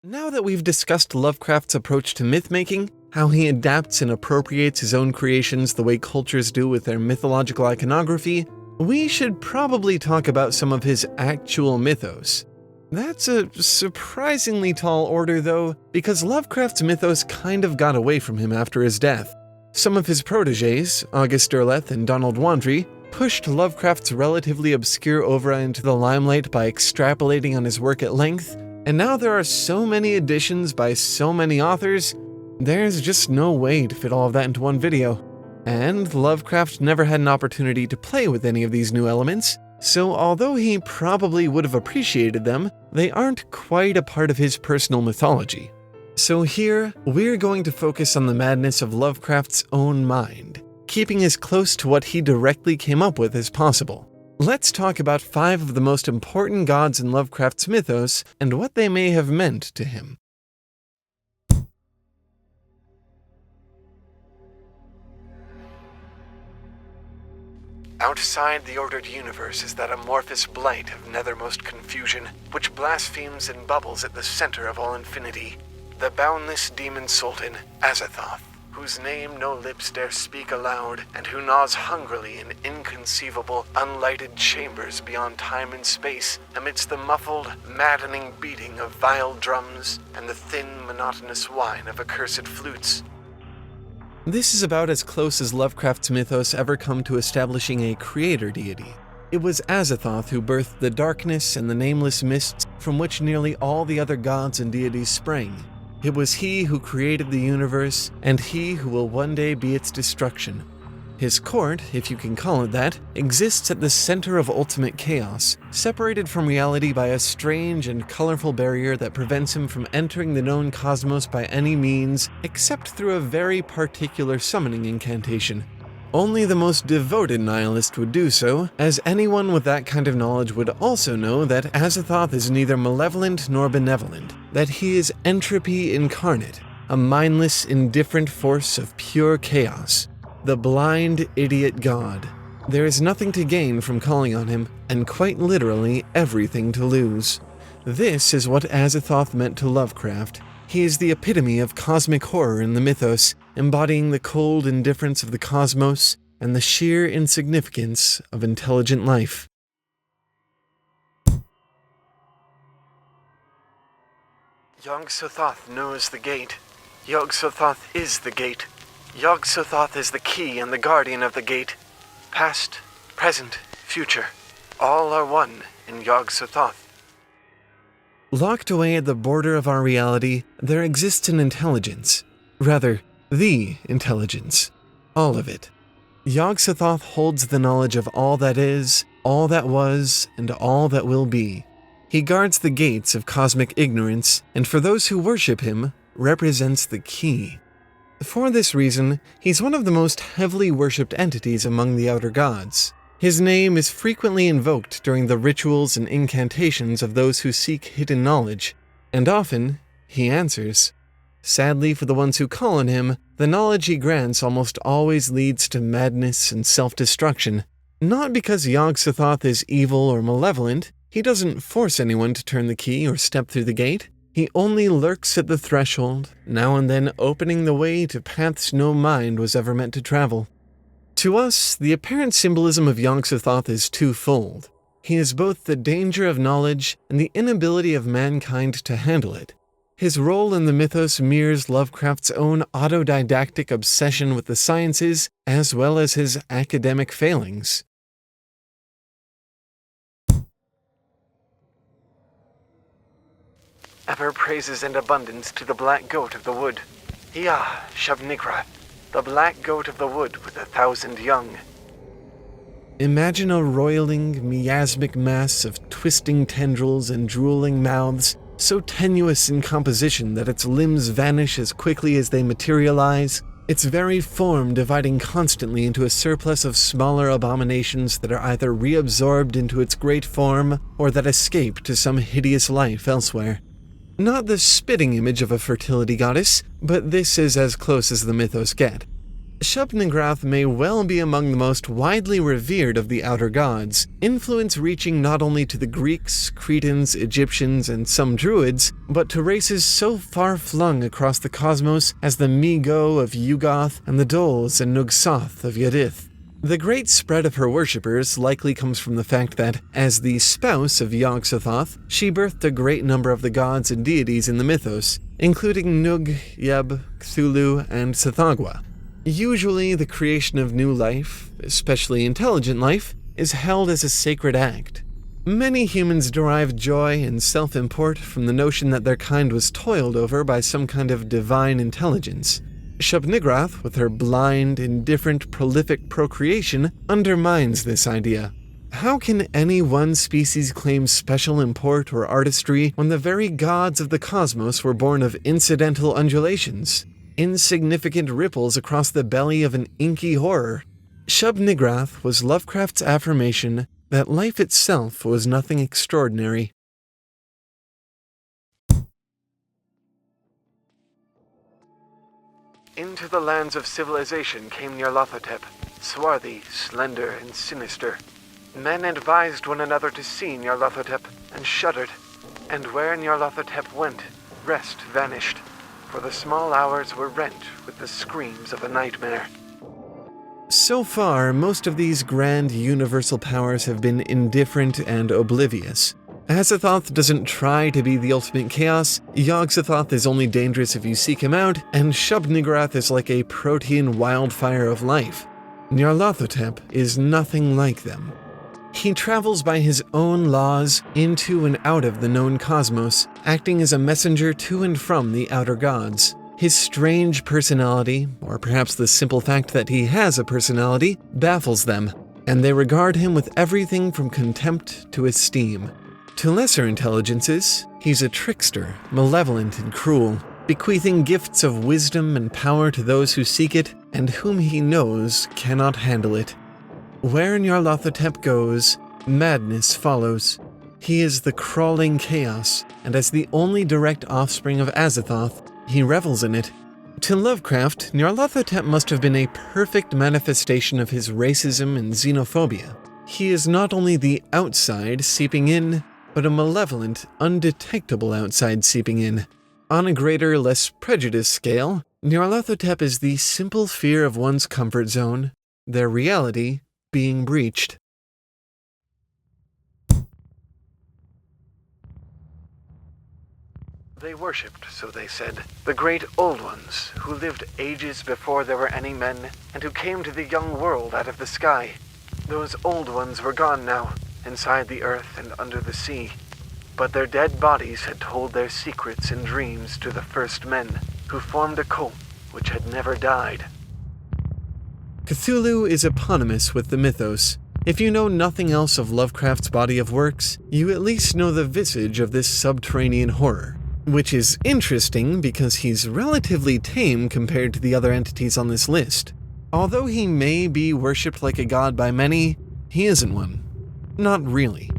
Now that we've discussed Lovecraft's approach to myth-making, how he adapts and appropriates his own creations the way cultures do with their mythological iconography, we should probably talk about some of his actual mythos. That's a surprisingly tall order though, because Lovecraft's mythos kind of got away from him after his death. Some of his protégés, August Derleth and Donald Wandry, pushed Lovecraft's relatively obscure oeuvre into the limelight by extrapolating on his work at length, and now there are so many editions by so many authors, there's just no way to fit all of that into one video. And Lovecraft never had an opportunity to play with any of these new elements, so although he probably would have appreciated them, they aren't quite a part of his personal mythology. So here, we're going to focus on the madness of Lovecraft's own mind, keeping as close to what he directly came up with as possible. Let's talk about 5 of the most important gods in Lovecraft's mythos and what they may have meant to him. Outside the ordered universe is that amorphous blight of nethermost confusion, which blasphemes and bubbles at the center of all infinity. The boundless demon sultan, Yog-Sothoth, whose name no lips dare speak aloud, and who gnaws hungrily in inconceivable, unlighted chambers beyond time and space, amidst the muffled, maddening beating of vile drums and the thin, monotonous whine of accursed flutes. This is about as close as Lovecraft's mythos ever come to establishing a creator deity. It was Yog-Sothoth who birthed the darkness and the nameless mists from which nearly all the other gods and deities sprang. It was he who created the universe, and he who will one day be its destruction. His court, if you can call it that, exists at the center of ultimate chaos, separated from reality by a strange and colorful barrier that prevents him from entering the known cosmos by any means, except through a very particular summoning incantation. Only the most devoted nihilist would do so, as anyone with that kind of knowledge would also know that Yog-Sothoth is neither malevolent nor benevolent, that he is entropy incarnate, a mindless, indifferent force of pure chaos. The blind, idiot god. There is nothing to gain from calling on him, and quite literally everything to lose. This is what Yog-Sothoth meant to Lovecraft. He is the epitome of cosmic horror in the mythos, embodying the cold indifference of the cosmos and the sheer insignificance of intelligent life. Yog-Sothoth knows the gate. Yog-Sothoth is the gate. Yog-Sothoth is the key and the guardian of the gate. Past, present, future, all are one in Yog-Sothoth. Locked away at the border of our reality, there exists an intelligence. Rather, the intelligence. All of it. Yog-Sothoth holds the knowledge of all that is, all that was, and all that will be. He guards the gates of cosmic ignorance, and for those who worship him, represents the key. For this reason, he's one of the most heavily worshipped entities among the outer gods. His name is frequently invoked during the rituals and incantations of those who seek hidden knowledge, and often, he answers. Sadly for the ones who call on him, the knowledge he grants almost always leads to madness and self-destruction. Not because Yog-Sothoth is evil or malevolent, he doesn't force anyone to turn the key or step through the gate. He only lurks at the threshold, now and then opening the way to paths no mind was ever meant to travel. To us, the apparent symbolism of Yog-Sothoth is twofold. He is both the danger of knowledge and the inability of mankind to handle it. His role in the mythos mirrors Lovecraft's own autodidactic obsession with the sciences, as well as his academic failings. Ever praises and abundance to the black goat of the wood. Yah, shub-niggurath, the black goat of the wood with 1,000 young. Imagine a roiling, miasmic mass of twisting tendrils and drooling mouths, so tenuous in composition that its limbs vanish as quickly as they materialize, its very form dividing constantly into a surplus of smaller abominations that are either reabsorbed into its great form or that escape to some hideous life elsewhere. Not the spitting image of a fertility goddess, but this is as close as the mythos get. Shub-niggurath may well be among the most widely revered of the outer gods, influence reaching not only to the Greeks, Cretans, Egyptians, and some Druids, but to races so far-flung across the cosmos as the Mi-Go of Yog-Sothoth and the Dols and Yog-Sothoth of Yadith. The great spread of her worshippers likely comes from the fact that, as the spouse of Yog-Sothoth, she birthed a great number of the gods and deities in the mythos, including Nug, Yeb, Cthulhu, and Tsathoggua. Usually, the creation of new life, especially intelligent life, is held as a sacred act. Many humans derive joy and self-import from the notion that their kind was toiled over by some kind of divine intelligence. Shub-niggurath, with her blind, indifferent, prolific procreation, undermines this idea. How can any one species claim special import or artistry when the very gods of the cosmos were born of incidental undulations? Insignificant ripples across the belly of an inky horror? Shub-niggurath was Lovecraft's affirmation that life itself was nothing extraordinary. Into the lands of civilization came Nyarlathotep, swarthy, slender, and sinister. Men advised one another to see Nyarlathotep, and shuddered. And where Nyarlathotep went, rest vanished, for the small hours were rent with the screams of a nightmare. So far, most of these grand universal powers have been indifferent and oblivious. Azathoth doesn't try to be the ultimate chaos, Yog-Sothoth is only dangerous if you seek him out, and Shub-niggurath is like a protean wildfire of life. Nyarlathotep is nothing like them. He travels by his own laws into and out of the known cosmos, acting as a messenger to and from the outer gods. His strange personality, or perhaps the simple fact that he has a personality, baffles them, and they regard him with everything from contempt to esteem. To lesser intelligences, he's a trickster, malevolent and cruel, bequeathing gifts of wisdom and power to those who seek it, and whom he knows cannot handle it. Where Nyarlathotep goes, madness follows. He is the crawling chaos, and as the only direct offspring of Azathoth, he revels in it. To Lovecraft, Nyarlathotep must have been a perfect manifestation of his racism and xenophobia. He is not only the outside seeping in, but a malevolent, undetectable outside seeping in. On a greater, less prejudiced scale, Nyarlathotep is the simple fear of one's comfort zone, their reality being breached. They worshipped, so they said, the great old ones, who lived ages before there were any men, and who came to the young world out of the sky. Those old ones were gone now, inside the earth and under the sea. But their dead bodies had told their secrets and dreams to the first men, who formed a cult which had never died. Cthulhu is eponymous with the mythos. If you know nothing else of Lovecraft's body of works, you at least know the visage of this subterranean horror. Which is interesting because he's relatively tame compared to the other entities on this list. Although he may be worshipped like a god by many, he isn't one. Not really.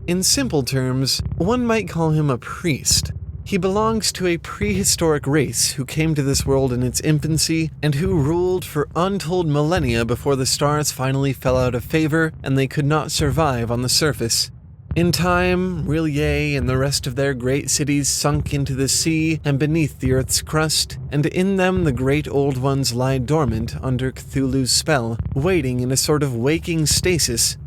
In simple terms, one might call him a priest. He belongs to a prehistoric race who came to this world in its infancy and who ruled for untold millennia before the stars finally fell out of favor and they could not survive on the surface. In time, R'lyeh and the rest of their great cities sunk into the sea and beneath the earth's crust, and in them the great old ones lie dormant under Cthulhu's spell, waiting in a sort of waking stasis.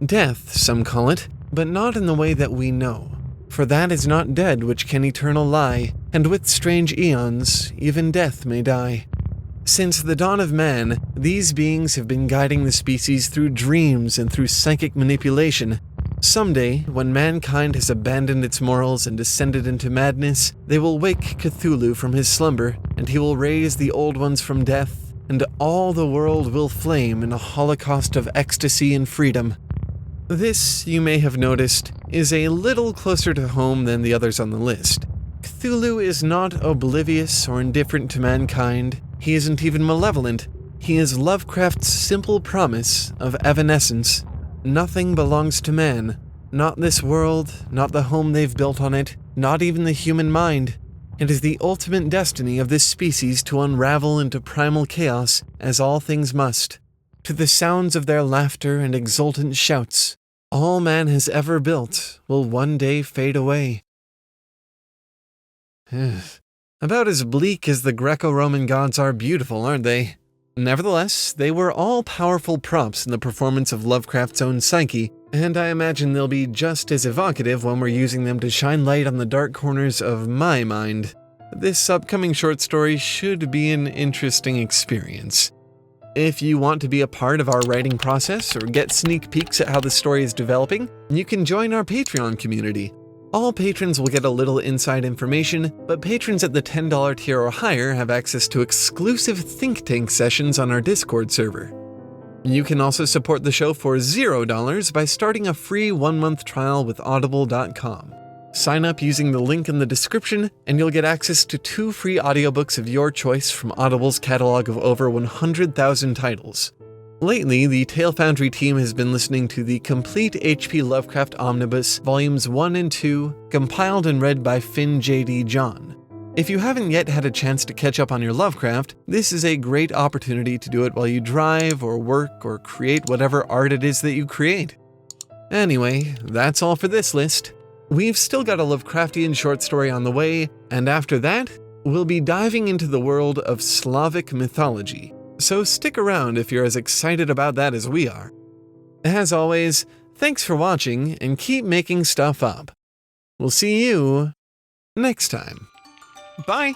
Death, some call it, but not in the way that we know. For that is not dead which can eternal lie, and with strange eons, even death may die. Since the dawn of man, these beings have been guiding the species through dreams and through psychic manipulation. Someday, when mankind has abandoned its morals and descended into madness, they will wake Cthulhu from his slumber, and he will raise the old ones from death, and all the world will flame in a holocaust of ecstasy and freedom. This, you may have noticed, is a little closer to home than the others on the list. Cthulhu is not oblivious or indifferent to mankind. He isn't even malevolent. He is Lovecraft's simple promise of evanescence. Nothing belongs to man. Not this world, not the home they've built on it, not even the human mind. It is the ultimate destiny of this species to unravel into primal chaos, as all things must. To the sounds of their laughter and exultant shouts, all man has ever built will one day fade away. About as bleak as the Greco-Roman gods are beautiful, aren't they? Nevertheless, they were all powerful props in the performance of Lovecraft's own psyche, and I imagine they'll be just as evocative when we're using them to shine light on the dark corners of my mind. This upcoming short story should be an interesting experience. If you want to be a part of our writing process or get sneak peeks at how the story is developing, you can join our Patreon community. All patrons will get a little inside information, but patrons at the $10 tier or higher have access to exclusive think tank sessions on our Discord server. You can also support the show for $0 by starting a free 1-month trial with audible.com. Sign up using the link in the description, and you'll get access to 2 free audiobooks of your choice from Audible's catalog of over 100,000 titles. Lately, the Tale Foundry team has been listening to the complete H.P. Lovecraft Omnibus, Volumes 1 and 2, compiled and read by Finn J.D. John. If you haven't yet had a chance to catch up on your Lovecraft, this is a great opportunity to do it while you drive or work or create whatever art it is that you create. Anyway, that's all for this list. We've still got a Lovecraftian short story on the way, and after that, we'll be diving into the world of Slavic mythology. So stick around if you're as excited about that as we are. As always, thanks for watching and keep making stuff up. We'll see you next time. Bye!